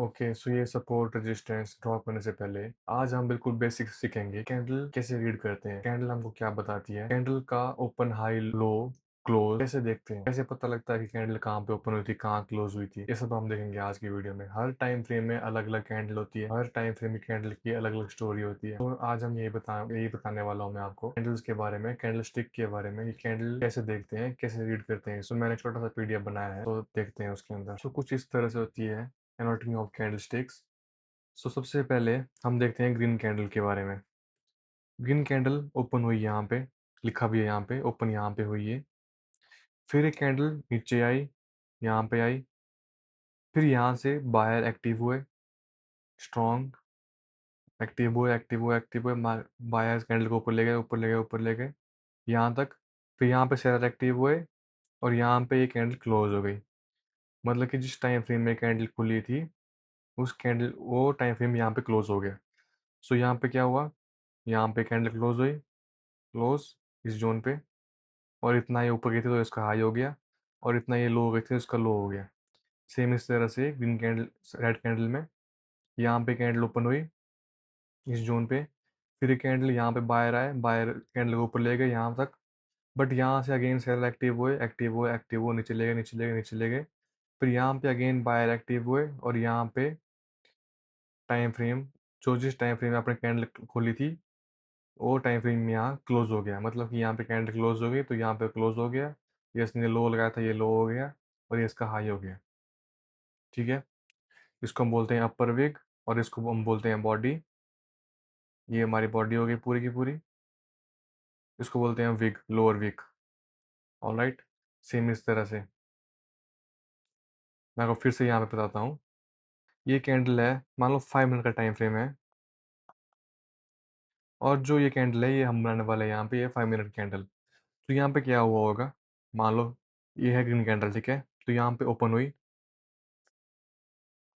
Okay, सो ये support resistance draw करने से पहले आज हम बिल्कुल बेसिक सीखेंगे कैंडल कैसे रीड करते हैं। कैंडल हमको क्या बताती है, कैंडल का ओपन, हाई, लो, क्लोज कैसे देखते हैं, कैसे पता लगता है कि कैंडल कहाँ पे ओपन हुई थी, कहाँ क्लोज हुई थी। ये सब हम देखेंगे आज की वीडियो में। हर टाइम फ्रेम में अलग अलग कैंडल होती है, हर टाइम फ्रेम में कैंडल की अलग अलग स्टोरी होती है। तो आज हम यही बताने वाला हूँ मैं आपको कैंडल्स के बारे में, कैंडल स्टिक के बारे में, कि कैंडल कैसे देखते हैं, कैसे रीड करते हैं। सो मैंने छोटा सा पीडीएफ बनाया है, तो देखते हैं उसके अंदर। सो कुछ इस तरह से होती है एनाटॉमी ऑफ कैंडलस्टिक्स। सो सबसे पहले हम देखते हैं ग्रीन कैंडल के बारे में। ग्रीन कैंडल ओपन हुई यहाँ पे, लिखा भी है यहाँ पे, ओपन यहाँ पे हुई है। फिर एक कैंडल नीचे आई, यहाँ पे आई, फिर यहाँ से बायर एक्टिव हुए, स्ट्रॉन्ग एक्टिव हुए, बायर कैंडल को ऊपर ले गए, ऊपर ले गए, ऊपर ले गए यहाँ तक। फिर यहाँ पे सेलर एक्टिव हुए और यहाँ पे ये कैंडल क्लोज हो गई। मतलब कि जिस टाइम फ्रेम में कैंडल खुली थी, उस कैंडल वो टाइम फ्रेम यहाँ पे क्लोज हो गया। सो यहाँ पे क्या हुआ, यहाँ पे कैंडल क्लोज हुई, क्लोज इस जोन पे, और इतना ये ऊपर गई थी तो इसका हाई हो गया, और इतना ये लो हो गई थी इसका लो हो गया। सेम इस तरह से ग्रीन कैंडल, रेड कैंडल में यहाँ पे कैंडल ओपन हुई इस जोन पे, फिर ये कैंडल यहाँ पे बायर आए, बायर कैंडल को ऊपर ले गए यहाँ तक, बट यहाँ से अगेन सेलर एक्टिव हुए, नीचे ले गए, नीचे ले गए, नीचे ले गए। फिर यहाँ पे अगेन बायर एक्टिव हुए और यहाँ पे टाइम फ्रेम, जो जिस टाइम फ्रेम में आपने कैंडल खोली थी, वो टाइम फ्रेम में यहाँ क्लोज हो गया। मतलब कि यहाँ पे कैंडल क्लोज हो गई तो यहाँ पे क्लोज हो गया, ये इसने लो लगाया था, ये लो हो गया, और ये इसका हाई हो गया। ठीक है, इसको हम बोलते हैं अपर विग, और इसको हम बोलते हैं बॉडी। ये हमारी बॉडी हो गई पूरी की पूरी, इसको बोलते हैं wig, lower wig. Alright, same इस तरह से मैं आपको फिर से यहाँ पे बताता हूँ। ये कैंडल है, मान लो 5 मिनट का टाइम फ्रेम है, और जो ये कैंडल है ये हम बनाने वाले हैं यहाँ पे, ये 5 मिनट कैंडल। तो यहाँ पे क्या हुआ होगा, मान लो ये है ग्रीन कैंडल, ठीक है, तो यहाँ पे ओपन हुई।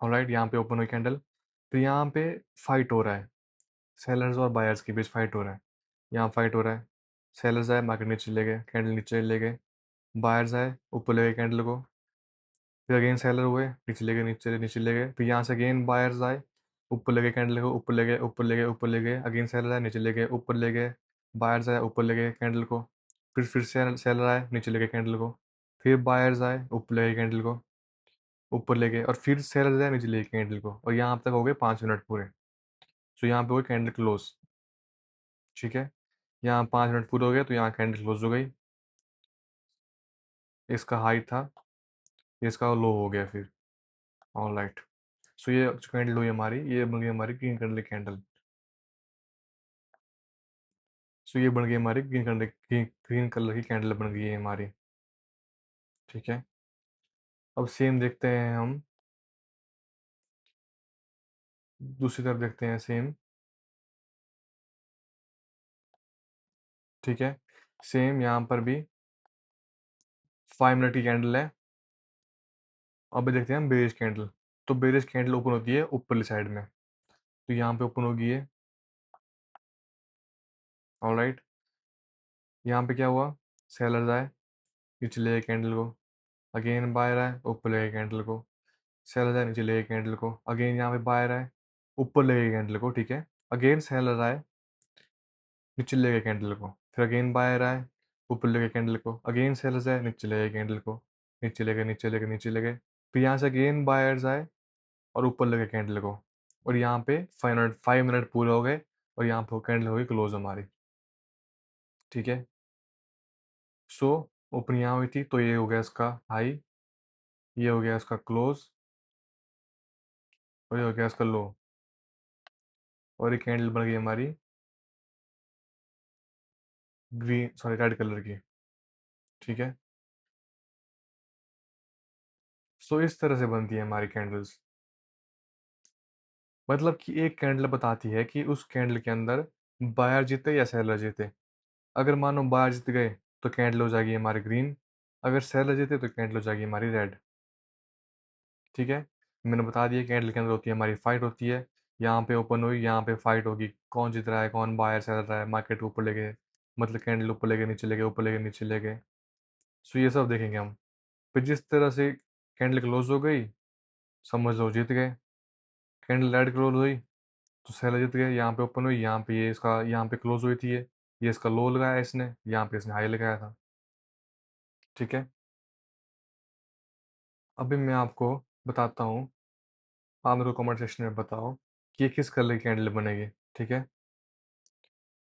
ऑलराइट, यहाँ पे ओपन हुई कैंडल, तो यहाँ पे फाइट हो रहा है, सेलर्स और बायर्स के बीच फाइट हो रहा है। यहाँ फाइट हो रहा है, सेलर्स आए, मार्केट नीचे ले गए, कैंडल नीचे ले गए, बायर्स आए, ऊपर ले गए कैंडल को, फिर अगेन सेलर हुए, नीचे ले गए, नीचे ले गए, फिर यहाँ से अगेन बायर्स आए, ऊपर ले गए कैंडल को, ऊपर ले गए, ऊपर ले गए, ऊपर ले गए, अगेन सेलर आए, नीचे ले गए, ऊपर ले गए, बायर्स आए, ऊपर ले गए कैंडल को, फिर सेलर आए, नीचे ले गए कैंडल को, फिर बायर्स आए, ऊपर ले गए कैंडल को, ऊपर ले गए, और फिर सेलर आए, नीचे ले गए कैंडल को, और यहाँ तक हो गए 5 मिनट पूरे। तो यहाँ पे हो गई कैंडल क्लोज। ठीक है, यहाँ 5 मिनट पूरे हो गए तो यहाँ कैंडल क्लोज हो गई, इसका हाई था, इसका लो हो गया फिर। ऑल राइट, सो ये जो कैंडल हुई हमारी, ये बन गई हमारी ग्रीन कलर की कैंडल। सो ये बन गई हमारी ग्रीन कलर की कैंडल बन गई है हमारी। ठीक है, अब सेम देखते हैं हम, दूसरी तरफ देखते हैं सेम। ठीक है, सेम यहाँ पर भी 5 मिनट की कैंडल है। अब देखते हैं हम बेरिश कैंडल। तो बेरिश कैंडल ओपन होती है ऊपरली साइड में, तो यहाँ पे ओपन होगी ये। ऑलराइट, यहाँ पे क्या हुआ, सेलर्स आए, नीचे ले गए कैंडल को, अगेन बायर आए, ऊपर ले गए कैंडल को, सेलर आए, नीचे ले गए कैंडल को, अगेन यहाँ पे बायर आए, ऊपर ले गए कैंडल को। ठीक है, अगेन सेलर आए, नीचे ले गए कैंडल को, फिर अगेन बायर आए, ऊपर ले गए कैंडल को, अगेन सेलर्स आए, नीचे ले गए कैंडल को, नीचे ले गए, नीचे ले गए, नीचे ले गए, फिर यहाँ से अगेन बायर्स आए और ऊपर ले गए कैंडल को, और यहाँ पे 5 मिनट पूरे हो गए, और यहाँ पे कैंडल हो गई क्लोज हमारी। ठीक है, सो ओपन यहाँ हुई थी तो ये हो गया इसका हाई, ये हो गया इसका क्लोज, और ये हो गया इसका लो, और ये कैंडल बन गई हमारी ग्रीन, सॉरी, रेड कलर की। ठीक है, सो इस तरह से बनती है हमारी कैंडल्स। मतलब कि एक कैंडल बताती है कि उस कैंडल के अंदर बायर जीते या सेलर जीते। अगर मानो बायर जीत गए तो कैंडल हो जाएगी हमारी ग्रीन, अगर सेलर जीते तो कैंडल हो जाएगी हमारी रेड। ठीक है, मैंने बता दिया कैंडल के अंदर होती है हमारी फाइट होती है। यहाँ पे ओपन हुई, यहाँ पे फाइट होगी, कौन जीत रहा है, कौन बायर सेलर रहा है, मार्केट ऊपर ले गए, मतलब कैंडल ऊपर ले गए, नीचे ले गए, ऊपर ले गए, नीचे ले गए। सो ये सब देखेंगे हम। फिर जिस तरह से कैंडल क्लोज हो गई, समझ लो जीत गए। कैंडल रेड क्लोज हुई तो सेलर जीत गए, यहाँ पे ओपन हुई, यहाँ पे ये इसका यहाँ पे क्लोज हुई थी ये इसका लो लगाया इसने, यहाँ पे इसने हाई लगाया था। ठीक है, अभी मैं आपको बताता हूँ, आप मेरे को कमेंट सेक्शन में बताओ कि ये किस कलर की कैंडल बनेगी। ठीक है,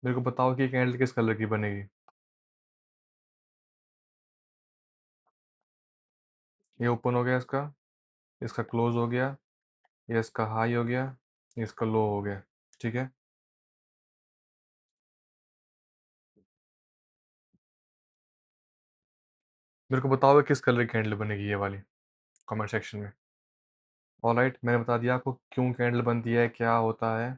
मेरे को बताओ कि ये कैंडल किस कलर की बनेगी। ये ओपन हो गया इसका, इसका क्लोज हो गया, ये इसका हाई हो गया, ये इसका लो हो गया। ठीक है, मेरे को बताओ ये किस कलर की कैंडल बनेगी ये वाली, कमेंट सेक्शन में। ऑलराइट, मैंने बता दिया आपको क्यों कैंडल बनती है, क्या होता है।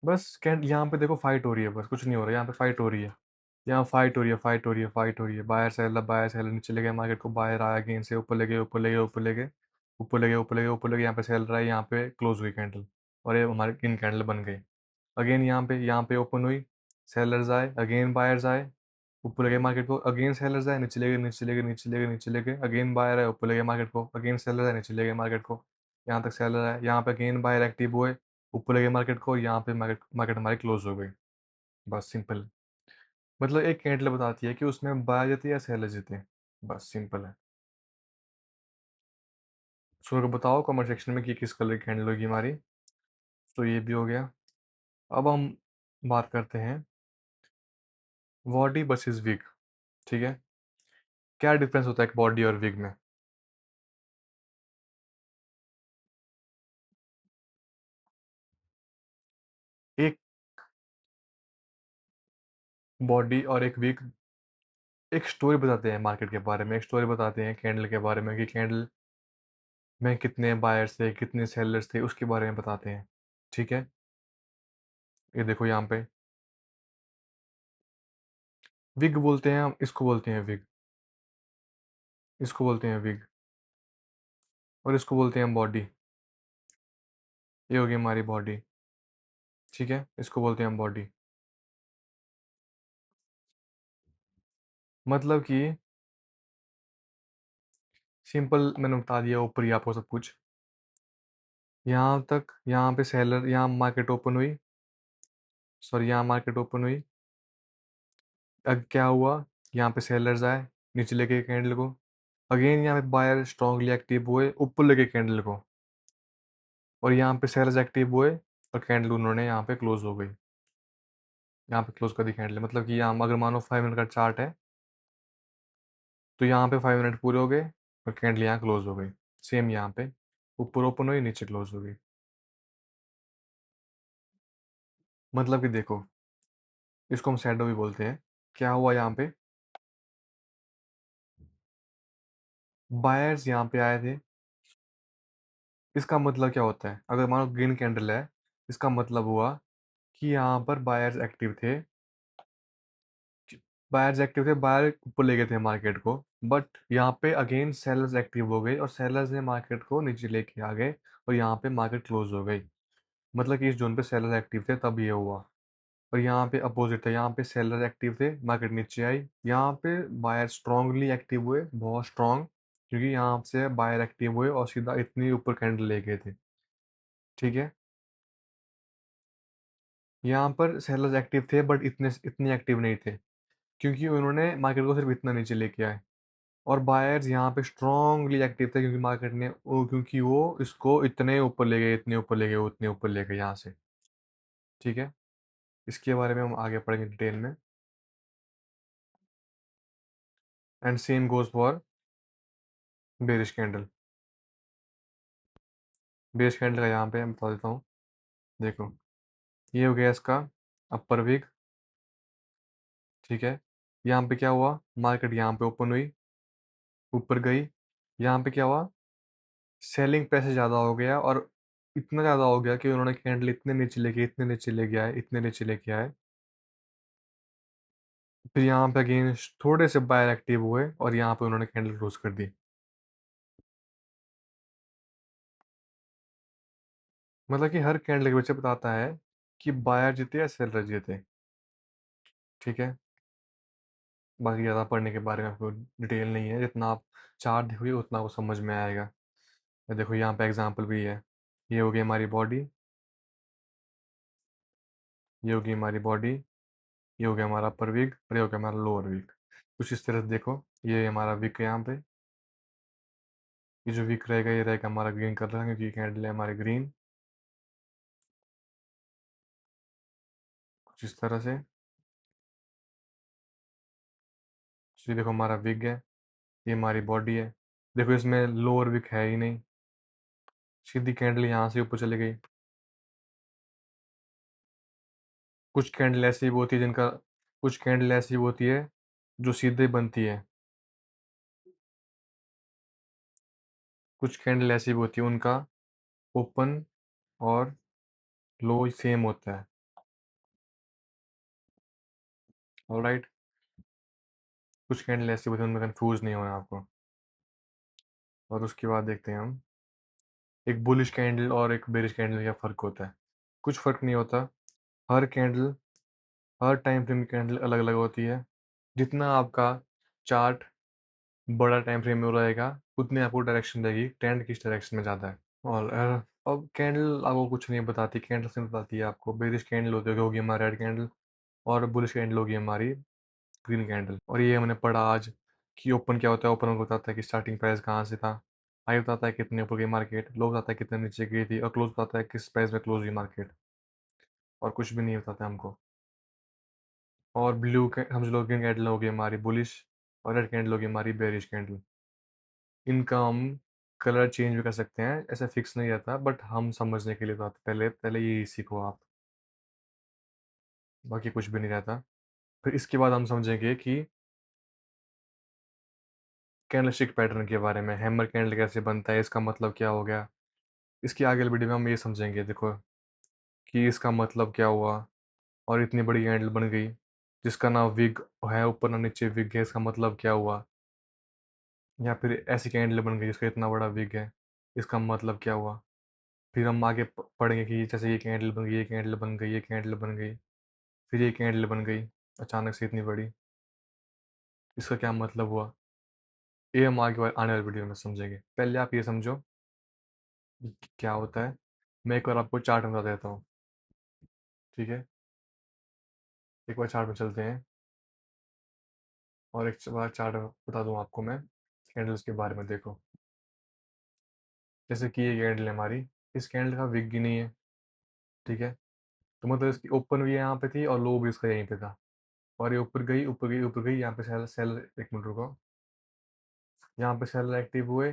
बस कैंड यहाँ पे देखो फाइट हो रही है, बस कुछ नहीं हो रहा है, यहाँ पे फाइट हो रही है, यहाँ फाइट हो रही है, फाइट हो रही है, फाइट हो रही है। बायर सेलर नीचे ले गए मार्केट को, बायर आया गेन से, ऊपर ले गए, ऊपर ले गए, ऊपर ले गए, ऊपर ले गए, ऊपर ले गए, ऊपर ले गए, यहाँ पे सेल रहा है, यहाँ पे क्लोज हुई कैंडल और ये हमारी इन कैंडल बन गई। अगेन यहाँ पे ओपन हुई, सेलर्स आए, अगेन बायर्स आए, ऊपर ले गए मार्केट को, अगेन सेलर्स आए, नीचे ले गए, नीचे ले गए, नीचे ले गए, नीचे ले गए, अगेन बायर आए, ऊपर ले गए मार्केट को, अगेन सेलर आए, नीचे ले गए मार्केट को, यहाँ तक सेलर आए, यहाँ पे अगेन बायर एक्टिव हुए, ऊपर ले गए मार्केट को, यहाँ पे मार्केट मार्केट हमारी क्लोज हो गई। बस सिंपल, मतलब एक कैंडल बताती है कि उसमें बायर जीते या सेलर जीते, बस सिंपल है। सो अगर बताओ कमेंट सेक्शन में कि किस कलर की कैंडल होगी हमारी। तो ये भी हो गया। अब हम बात करते हैं बॉडी वर्सेस विग। ठीक है, क्या डिफरेंस होता है एक बॉडी और विग में। एक बॉडी और एक विग एक स्टोरी बताते हैं मार्केट के बारे में, एक स्टोरी बताते हैं कैंडल के बारे में कि कैंडल में कितने बायर्स थे, कितने सेलर्स थे, उसके बारे में बताते हैं। ठीक है, ये देखो यहाँ पे विग बोलते हैं हम, इसको बोलते हैं विग, इसको बोलते हैं विग, और इसको बोलते हैं बॉडी। ये होगी हमारी बॉडी। ठीक है, इसको बोलते हैं हम बॉडी। मतलब कि सिंपल मैंने बता दिया ऊपर ही आपको सब कुछ। यहाँ तक, यहाँ पे सेलर, यहाँ मार्केट ओपन हुई, सॉरी यहाँ मार्केट ओपन हुई, अब क्या हुआ, यहाँ पे सेलर्स आए, नीचे लेके कैंडल को, अगेन यहाँ पे बायर स्ट्रांगली एक्टिव हुए, ऊपर लेके कैंडल को, और यहाँ पे सेलर्स एक्टिव हुए और कैंडल उन्होंने यहाँ पे क्लोज हो गई, यहाँ पे क्लोज कर दी कैंडल। मतलब कि यहाँ अगर मानो 5 मिनट का चार्ट है तो यहाँ पे 5 मिनट पूरे हो गए और कैंडल यहाँ क्लोज हो गई। सेम यहाँ पे ऊपर ओपन हुई, नीचे क्लोज हो गई। मतलब कि देखो, इसको हम शैडो भी बोलते हैं। क्या हुआ यहाँ पे, बायर्स यहाँ पे आए थे, इसका मतलब क्या होता है, अगर मानो ग्रीन कैंडल है, इसका मतलब हुआ कि यहाँ पर बायर्स एक्टिव थे, बायर ऊपर ले गए थे मार्केट को, बट यहाँ पे अगेन सेलर्स एक्टिव हो गए और सेलर्स ने मार्केट को नीचे लेके आ गए और यहाँ पे मार्केट क्लोज हो गई। मतलब कि इस जोन पे सेलर्स एक्टिव थे तब ये हुआ। और यहाँ पे अपोजिट था, यहाँ पे सेलर एक्टिव थे, मार्केट नीचे आई, यहाँ पे बायर स्ट्रांगली एक्टिव हुए, बहुत स्ट्रांग, क्योंकि यहाँ से बायर एक्टिव हुए और सीधा इतनी ऊपर कैंडल ले गए थे। ठीक है, यहाँ पर सेलर्स एक्टिव थे बट इतने इतने एक्टिव नहीं थे, क्योंकि उन्होंने मार्केट को सिर्फ इतना नीचे लेके आए। और बायर्स यहाँ पे स्ट्रांगली एक्टिव थे, क्योंकि मार्केट ने क्योंकि वो इसको इतने ऊपर ले गए, इतने ऊपर ले गए, उतने ऊपर ले गए यहाँ से। ठीक है, इसके बारे में हम आगे पढ़ेंगे डिटेल में। And same goes for bearish candle. Bearish candle का यहाँ पे मैं बता देता हूँ। देखो, ये हो गया इसका अपर वीक। ठीक है, यहाँ पे क्या हुआ, मार्केट यहाँ पे ओपन हुई, ऊपर गई, यहाँ पे क्या हुआ, सेलिंग प्रेशर ज़्यादा हो गया और इतना ज़्यादा हो गया कि उन्होंने कैंडल इतने नीचे लेके, इतने नीचे लेके आए, इतने नीचे लेके आए। फिर यहाँ पे अगेन थोड़े से बायर एक्टिव हुए और यहाँ पे उन्होंने कैंडल क्लोज कर दी। मतलब कि हर कैंडल के पीछे बताता है कि बायर जीते या सेलर जीते। ठीक है, बाकी ज़्यादा पढ़ने के बारे में आपको डिटेल नहीं है, जितना आप चार्ट देखोगे उतना आपको समझ में आएगा। ये देखो यहाँ पे एग्ज़ाम्पल भी है। ये हो गई हमारी बॉडी, ये हो गई हमारी बॉडी, ये हो गया हमारा अपर विग और ये हो गया हमारा लोअर विग। कुछ इस तरह से देखो, ये हमारा विग है यहाँ पे। ये जो विग रहेगा ये रहेगा हमारा ग्रीन कलर क्योंकि ये कैंडल है हमारे ग्रीन। कुछ इस तरह से। ये देखो हमारा विग है, ये हमारी बॉडी है। देखो इसमें लोअर विग है ही नहीं, सीधी कैंडल यहाँ से ऊपर चली गई। कुछ कैंडल ऐसी भी होती है जिनका कुछ कैंडल ऐसी भी होती है जो सीधे बनती है। कुछ कैंडल ऐसी भी होती है उनका ओपन और लो सेम होता है। ऑलराइट। कुछ कैंडल ऐसी होती है उनमें कंफ्यूज नहीं होना आपको। और उसके बाद देखते हैं हम एक बुलिश कैंडल और एक बेरिश कैंडल का फ़र्क होता है। कुछ फ़र्क नहीं होता। हर कैंडल हर टाइम फ्रेम की कैंडल अलग अलग होती है। जितना आपका चार्ट बड़ा टाइम फ्रेम में रहेगा उतनी आपको डायरेक्शन देगी ट्रेंड किस डायरेक्शन में ज़्यादा है। और अब कैंडल आपको कुछ नहीं बताती, कैंडल सिर्फ बताती है आपको। बेरिश कैंडल होगी हमारी रेड कैंडल और बुलिश कैंडल होगी हमारी ग्रीन कैंडल। और ये हमने पढ़ा आज कि ओपन क्या होता है। ओपन हमको बताता है कि स्टार्टिंग प्राइस कहाँ से था, हाई बताता है कितने ऊपर गई मार्केट, लो बताता है कितने नीचे गई थी, और क्लोज बताता है किस प्राइस में क्लोज हुई मार्केट। और कुछ भी नहीं बताता हमको। और ब्लू समझ लो ग्रीन कैंडल होगी हमारी बुलिश और रेड कैंडल होगी हमारी बेरिश कैंडल। इनका हम कलर चेंज भी कर सकते हैं, ऐसा फिक्स नहीं रहता, बट हम समझने के लिए तो पहले पहले यही सीखो आप। बाकी कुछ भी नहीं रहता। फिर इसके बाद हम समझेंगे कि कैंडलस्टिक पैटर्न के बारे में, हैमर कैंडल कैसे बनता है, इसका मतलब क्या हो गया। इसकी आगे वाली वीडियो में हम ये समझेंगे देखो कि इसका मतलब क्या हुआ। और इतनी बड़ी कैंडल बन गई जिसका ना विग है ऊपर ना नीचे विग है, इसका मतलब क्या हुआ। या फिर ऐसी कैंडल बन गई जिसका इतना बड़ा विग है, इसका मतलब क्या हुआ। फिर हम आगे पढ़ेंगे कि जैसे ये कैंडल बन गई, ये कैंडल बन गई, ये कैंडल बन गई, फिर ये कैंडल बन गई अचानक से इतनी बड़ी, इसका क्या मतलब हुआ। ये हम आने वाली वीडियो में समझेंगे। पहले आप ये समझो कि क्या होता है। मैं एक बार आपको चार्ट बता देता हूँ, ठीक है। एक बार चार्ट में चलते हैं और एक बार चार्ट बता दूँ आपको मैं कैंडल्स के बारे में। देखो जैसे कि ये कैंडल है हमारी, इस कैंडल का विग ही नहीं है, ठीक है। तो मतलब इसकी ओपन भी यहाँ पे थी और लो भी इसका यहीं पे था। और ये ऊपर गई ऊपर गई ऊपर गई, यहाँ पे सेल सेल एक मिनट रुको। यहाँ पे सेलर एक्टिव हुए,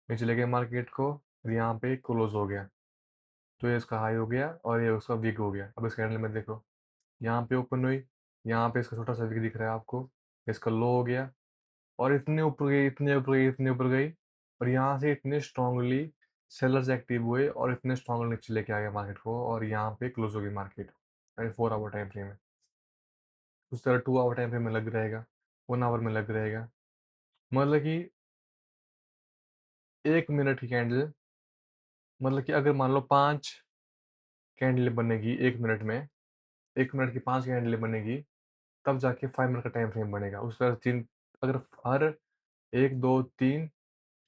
नीचे ले गए मार्केट को, और यहाँ पे क्लोज हो गया। तो ये इसका हाई हो गया और ये उसका वीक हो गया। अब इस कैंडल में देखो, यहाँ पे ओपन हुई, यहाँ पे इसका छोटा सा वीक दिख रहा है आपको, इसका लो हो गया और इतने ऊपर गई इतने ऊपर गई इतने ऊपर गई। और यहाँ से इतने स्ट्रांगली सेलर्स एक्टिव हुए और इतने स्ट्रांगली नीचे लेके आ गए मार्केट को, और यहाँ पे क्लोज हो गई मार्केट। 4 आवर टाइम फ्रेम में। उस तरह 2 आवर टाइम फ्रेम में लग रहेगा, 1 आवर में लग रहेगा। मतलब कि 1 मिनट की कैंडल, मतलब कि अगर मान लो 5 कैंडल बनेगी 1 मिनट में, 1 मिनट की 5 कैंडल बनेगी, तब जाके 5 मिनट का टाइम फ्रेम बनेगा। उस तरह 3, अगर हर 1 2 3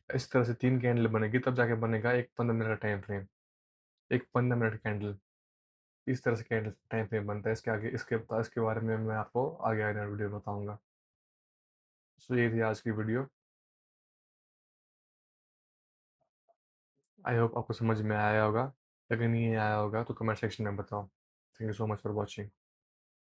इस तरह से 3 कैंडल बनेगी तब जाके बनेगा एक 15 मिनट का टाइम फ्रेम। एक 15 मिनट कैंडल, इस तरह से कैंडल टाइम फ्रेम बनता है। इसके आगे इसके बारे में मैं आपको आगे आने वाली वीडियो में बताऊंगा। सो ये थी आज की वीडियो। आई होप आपको समझ में आया होगा। अगर नहीं आया होगा तो कमेंट सेक्शन में बताओ। Thank you so much for watching.